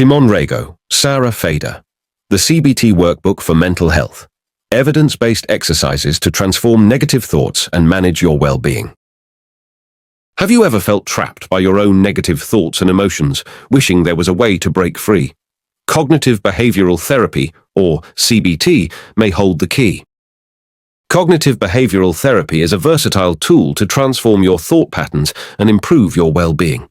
Simon Rago, Sarah Fader. The CBT Workbook for Mental Health. Evidence-based exercises to transform negative thoughts and manage your well-being. Have you ever felt trapped by your own negative thoughts and emotions, wishing there was a way to break free? Cognitive behavioral therapy, or CBT, may hold the key. Cognitive behavioral therapy is a versatile tool to transform your thought patterns and improve your well-being.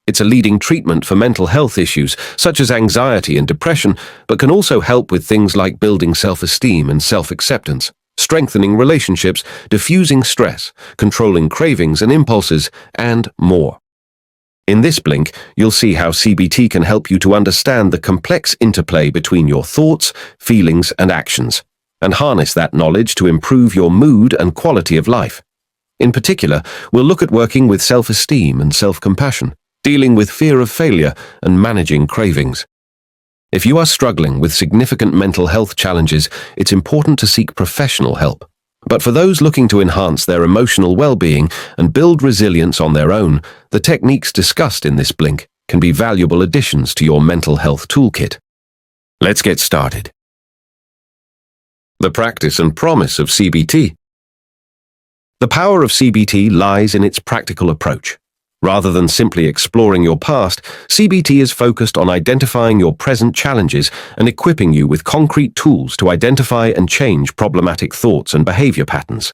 It's a leading treatment for mental health issues such as anxiety and depression, but can also help with things like building self-esteem and self-acceptance, strengthening relationships, diffusing stress, controlling cravings and impulses, and more. In this blink, you'll see how CBT can help you to understand the complex interplay between your thoughts, feelings, and actions, and harness that knowledge to improve your mood and quality of life. In particular, we'll look at working with self-esteem and self-compassion, dealing with fear of failure, and managing cravings. If you are struggling with significant mental health challenges, it's important to seek professional help. But for those looking to enhance their emotional well-being and build resilience on their own, the techniques discussed in this blink can be valuable additions to your mental health toolkit. Let's get started. The practice and promise of CBT. The power of CBT lies in its practical approach. Rather than simply exploring your past, CBT is focused on identifying your present challenges and equipping you with concrete tools to identify and change problematic thoughts and behavior patterns.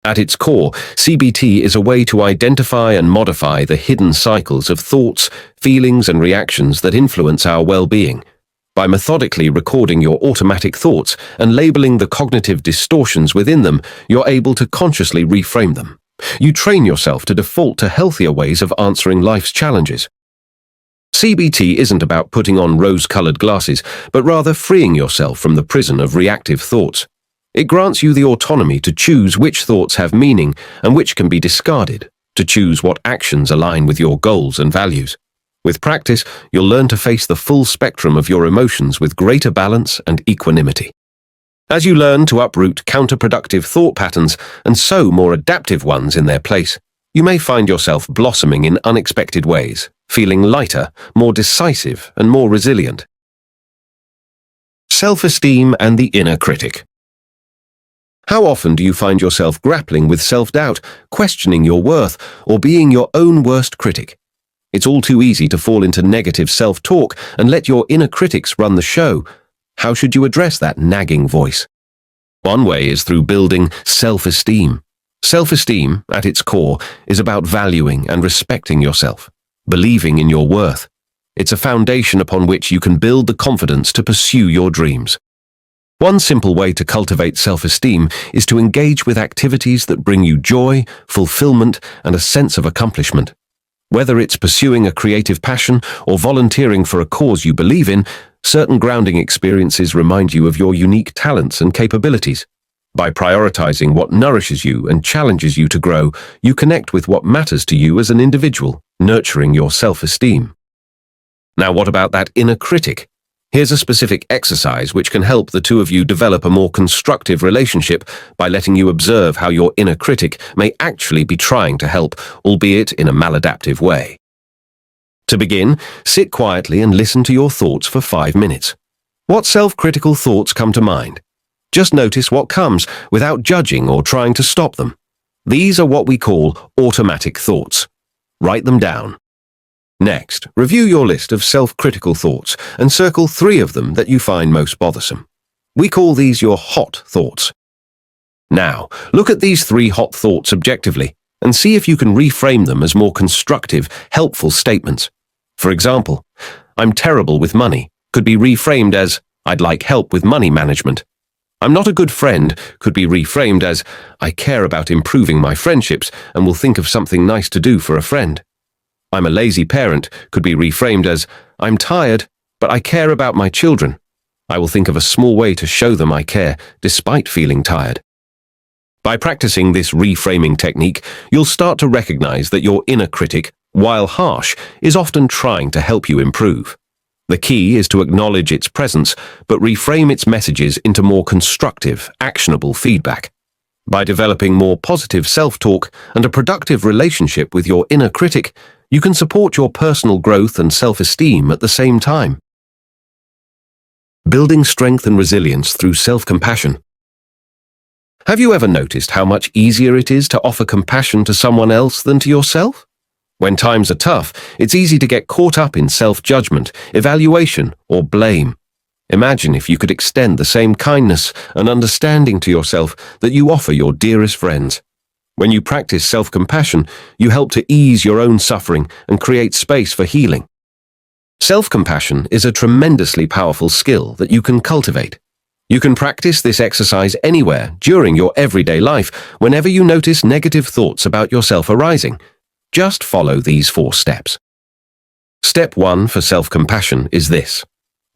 At its core, CBT is a way to identify and modify the hidden cycles of thoughts, feelings, and reactions that influence our well-being. By methodically recording your automatic thoughts and labeling the cognitive distortions within them, you're able to consciously reframe them. You train yourself to default to healthier ways of answering life's challenges. CBT isn't about putting on rose-colored glasses, but rather freeing yourself from the prison of reactive thoughts. It grants you the autonomy to choose which thoughts have meaning and which can be discarded, to choose what actions align with your goals and values. With practice, you'll learn to face the full spectrum of your emotions with greater balance and equanimity. As you learn to uproot counterproductive thought patterns and sow more adaptive ones in their place, you may find yourself blossoming in unexpected ways, feeling lighter, more decisive, and more resilient. Self-esteem and the inner critic. How often do you find yourself grappling with self-doubt, questioning your worth, or being your own worst critic? It's all too easy to fall into negative self-talk and let your inner critics run the show. How should you address that nagging voice? One way is through building self-esteem. Self-esteem, at its core, is about valuing and respecting yourself, believing in your worth. It's a foundation upon which you can build the confidence to pursue your dreams. One simple way to cultivate self-esteem is to engage with activities that bring you joy, fulfillment, and a sense of accomplishment. Whether it's pursuing a creative passion or volunteering for a cause you believe in, certain grounding experiences remind you of your unique talents and capabilities. By prioritizing what nourishes you and challenges you to grow, you connect with what matters to you as an individual, nurturing your self-esteem. Now, what about that inner critic? Here's a specific exercise which can help the two of you develop a more constructive relationship by letting you observe how your inner critic may actually be trying to help, albeit in a maladaptive way. To begin, sit quietly and listen to your thoughts for 5 minutes. What self-critical thoughts come to mind? Just notice what comes without judging or trying to stop them. These are what we call automatic thoughts. Write them down. Next, review your list of self-critical thoughts and circle 3 of them that you find most bothersome. We call these your hot thoughts. Now, look at these 3 hot thoughts objectively and see if you can reframe them as more constructive, helpful statements. For example, I'm terrible with money could be reframed as, I'd like help with money management. I'm not a good friend could be reframed as, I care about improving my friendships and will think of something nice to do for a friend. I'm a lazy parent could be reframed as, I'm tired, but I care about my children. I will think of a small way to show them I care, despite feeling tired. By practicing this reframing technique, you'll start to recognize that your inner critic, while harsh, is often trying to help you improve. The key is to acknowledge its presence, but reframe its messages into more constructive, actionable feedback. By developing more positive self-talk and a productive relationship with your inner critic, you can support your personal growth and self-esteem at the same time. Building strength and resilience through self-compassion. Have you ever noticed how much easier it is to offer compassion to someone else than to yourself? When times are tough, it's easy to get caught up in self-judgment, evaluation, or blame. Imagine if you could extend the same kindness and understanding to yourself that you offer your dearest friends. When you practice self-compassion, you help to ease your own suffering and create space for healing. Self-compassion is a tremendously powerful skill that you can cultivate. You can practice this exercise anywhere during your everyday life whenever you notice negative thoughts about yourself arising. Just follow these 4 steps. Step 1 for self-compassion is this.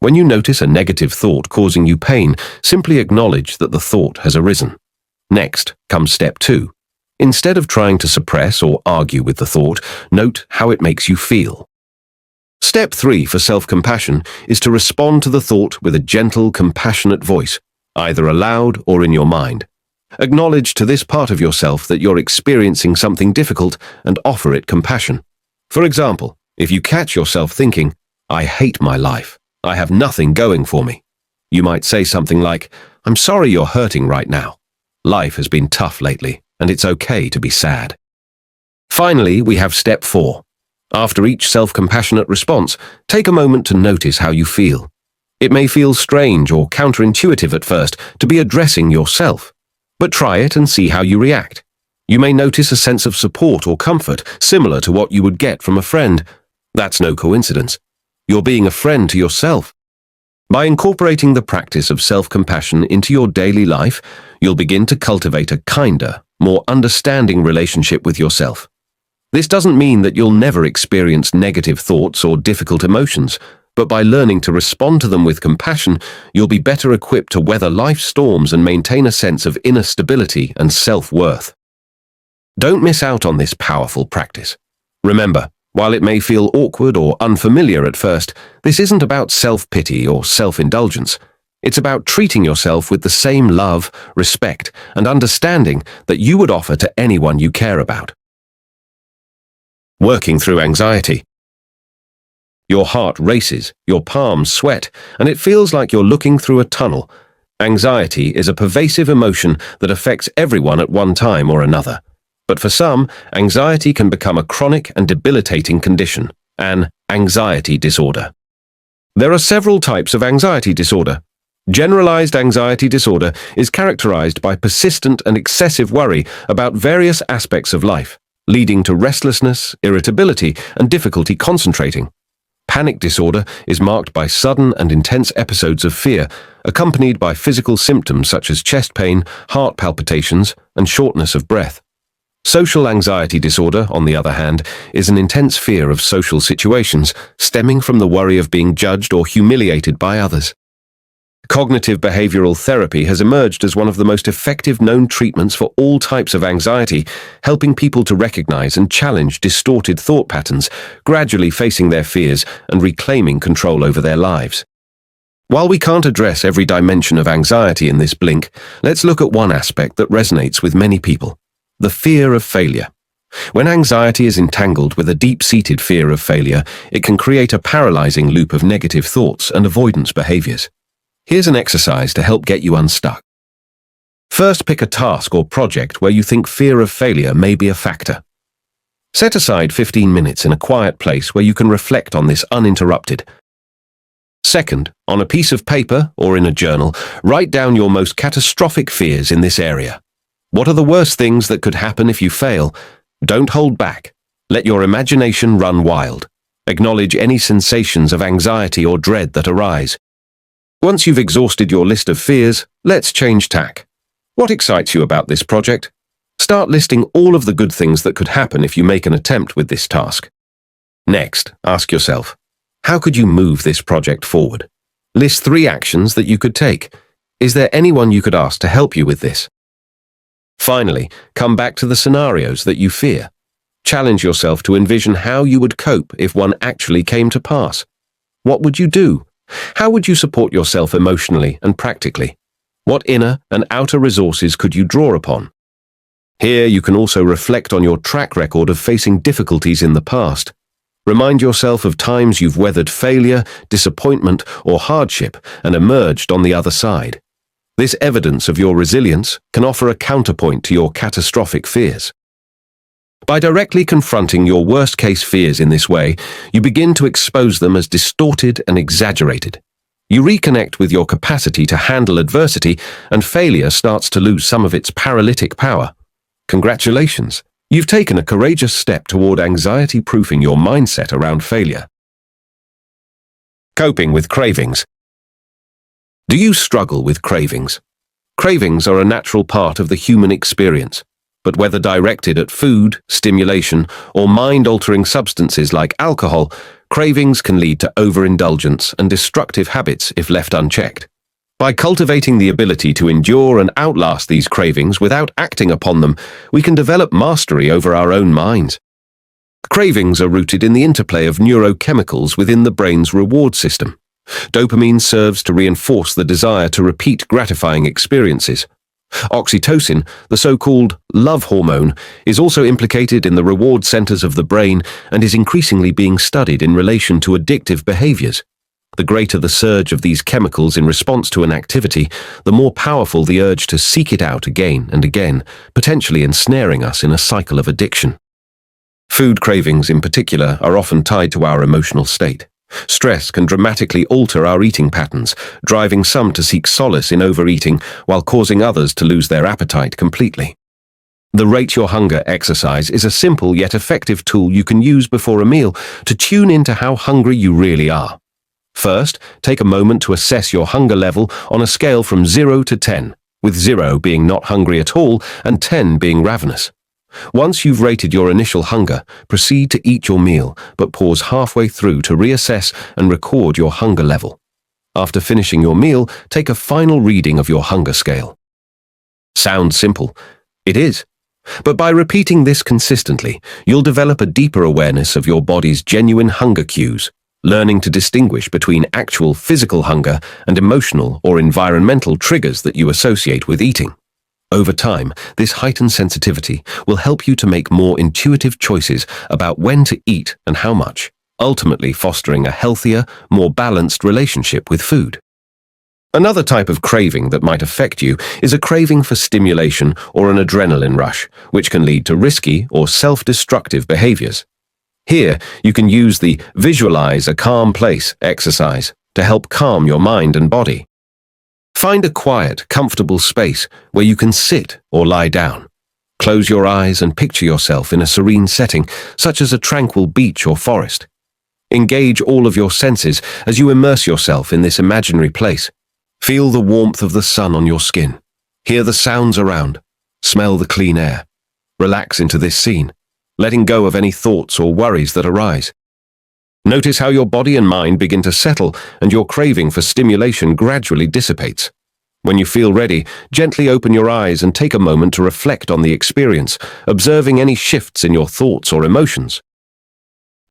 When you notice a negative thought causing you pain, simply acknowledge that the thought has arisen. Next comes step 2. Instead of trying to suppress or argue with the thought, note how it makes you feel. Step 3 for self-compassion is to respond to the thought with a gentle, compassionate voice, either aloud or in your mind. Acknowledge to this part of yourself that you're experiencing something difficult and offer it compassion. For example, if you catch yourself thinking, "I hate my life, I have nothing going for me," you might say something like, "I'm sorry you're hurting right now. Life has been tough lately, and it's okay to be sad." Finally, we have step 4. After each self-compassionate response, take a moment to notice how you feel. It may feel strange or counterintuitive at first to be addressing yourself, but try it and see how you react. You may notice a sense of support or comfort, similar to what you would get from a friend. That's no coincidence. You're being a friend to yourself. By incorporating the practice of self-compassion into your daily life, you'll begin to cultivate a kinder, more understanding relationship with yourself. This doesn't mean that you'll never experience negative thoughts or difficult emotions, but by learning to respond to them with compassion, you'll be better equipped to weather life's storms and maintain a sense of inner stability and self-worth. Don't miss out on this powerful practice. Remember, while it may feel awkward or unfamiliar at first, this isn't about self-pity or self-indulgence. It's about treating yourself with the same love, respect, and understanding that you would offer to anyone you care about. Working through anxiety. Your heart races, your palms sweat, and it feels like you're looking through a tunnel. Anxiety is a pervasive emotion that affects everyone at one time or another. But for some, anxiety can become a chronic and debilitating condition, an anxiety disorder. There are several types of anxiety disorder. Generalized anxiety disorder is characterized by persistent and excessive worry about various aspects of life, leading to restlessness, irritability, and difficulty concentrating. Panic disorder is marked by sudden and intense episodes of fear, accompanied by physical symptoms such as chest pain, heart palpitations, and shortness of breath. Social anxiety disorder, on the other hand, is an intense fear of social situations, stemming from the worry of being judged or humiliated by others. Cognitive behavioral therapy has emerged as one of the most effective known treatments for all types of anxiety, helping people to recognize and challenge distorted thought patterns, gradually facing their fears and reclaiming control over their lives. While we can't address every dimension of anxiety in this blink, let's look at one aspect that resonates with many people: the fear of failure. When anxiety is entangled with a deep-seated fear of failure, it can create a paralyzing loop of negative thoughts and avoidance behaviors. Here's an exercise to help get you unstuck. First, pick a task or project where you think fear of failure may be a factor. Set aside 15 minutes in a quiet place where you can reflect on this uninterrupted. Second, on a piece of paper or in a journal, write down your most catastrophic fears in this area. What are the worst things that could happen if you fail? Don't hold back. Let your imagination run wild. Acknowledge any sensations of anxiety or dread that arise. Once you've exhausted your list of fears, let's change tack. What excites you about this project? Start listing all of the good things that could happen if you make an attempt with this task. Next, ask yourself, how could you move this project forward? List 3 actions that you could take. Is there anyone you could ask to help you with this? Finally, come back to the scenarios that you fear. Challenge yourself to envision how you would cope if one actually came to pass. What would you do? How would you support yourself emotionally and practically? What inner and outer resources could you draw upon? Here you can also reflect on your track record of facing difficulties in the past. Remind yourself of times you've weathered failure, disappointment, or hardship and emerged on the other side. This evidence of your resilience can offer a counterpoint to your catastrophic fears. By directly confronting your worst-case fears in this way, you begin to expose them as distorted and exaggerated. You reconnect with your capacity to handle adversity, and failure starts to lose some of its paralytic power. Congratulations! You've taken a courageous step toward anxiety-proofing your mindset around failure. Coping with cravings. Do you struggle with cravings? Cravings are a natural part of the human experience, but whether directed at food, stimulation, or mind-altering substances like alcohol, cravings can lead to overindulgence and destructive habits if left unchecked. By cultivating the ability to endure and outlast these cravings without acting upon them, we can develop mastery over our own minds. Cravings are rooted in the interplay of neurochemicals within the brain's reward system. Dopamine serves to reinforce the desire to repeat gratifying experiences. Oxytocin, the so-called love hormone, is also implicated in the reward centers of the brain and is increasingly being studied in relation to addictive behaviors. The greater the surge of these chemicals in response to an activity, the more powerful the urge to seek it out again and again, potentially ensnaring us in a cycle of addiction. Food cravings in particular are often tied to our emotional state. Stress can dramatically alter our eating patterns, driving some to seek solace in overeating while causing others to lose their appetite completely. The Rate Your Hunger exercise is a simple yet effective tool you can use before a meal to tune into how hungry you really are. First, take a moment to assess your hunger level on a scale from 0 to 10, with 0 being not hungry at all and 10 being ravenous. Once you've rated your initial hunger, proceed to eat your meal, but pause halfway through to reassess and record your hunger level. After finishing your meal, take a final reading of your hunger scale. Sounds simple. It is. But by repeating this consistently, you'll develop a deeper awareness of your body's genuine hunger cues, learning to distinguish between actual physical hunger and emotional or environmental triggers that you associate with eating. Over time, this heightened sensitivity will help you to make more intuitive choices about when to eat and how much, ultimately fostering a healthier, more balanced relationship with food. Another type of craving that might affect you is a craving for stimulation or an adrenaline rush, which can lead to risky or self-destructive behaviors. Here, you can use the Visualize a Calm Place exercise to help calm your mind and body. Find a quiet, comfortable space where you can sit or lie down. Close your eyes and picture yourself in a serene setting, such as a tranquil beach or forest. Engage all of your senses as you immerse yourself in this imaginary place. Feel the warmth of the sun on your skin. Hear the sounds around. Smell the clean air. Relax into this scene, letting go of any thoughts or worries that arise. Notice how your body and mind begin to settle and your craving for stimulation gradually dissipates. When you feel ready, gently open your eyes and take a moment to reflect on the experience, observing any shifts in your thoughts or emotions.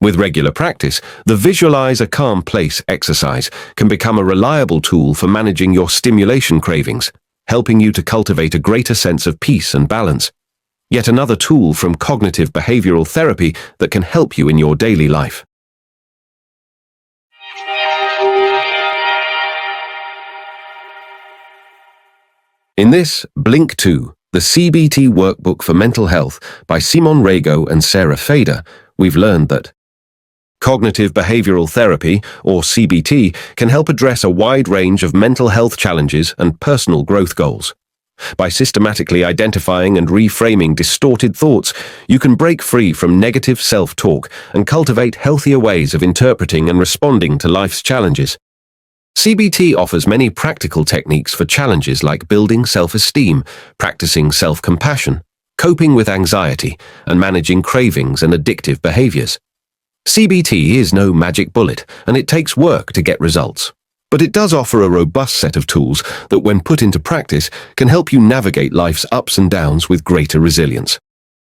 With regular practice, the Visualize a Calm Place exercise can become a reliable tool for managing your stimulation cravings, helping you to cultivate a greater sense of peace and balance. Yet another tool from cognitive behavioral therapy that can help you in your daily life. In this, Blink 2, the CBT Workbook for Mental Health by Simon Rago and Sarah Fader, we've learned that cognitive behavioral therapy, or CBT, can help address a wide range of mental health challenges and personal growth goals. By systematically identifying and reframing distorted thoughts, you can break free from negative self-talk and cultivate healthier ways of interpreting and responding to life's challenges. CBT offers many practical techniques for challenges like building self-esteem, practicing self-compassion, coping with anxiety, and managing cravings and addictive behaviors. CBT is no magic bullet, and it takes work to get results. But it does offer a robust set of tools that, when put into practice, can help you navigate life's ups and downs with greater resilience.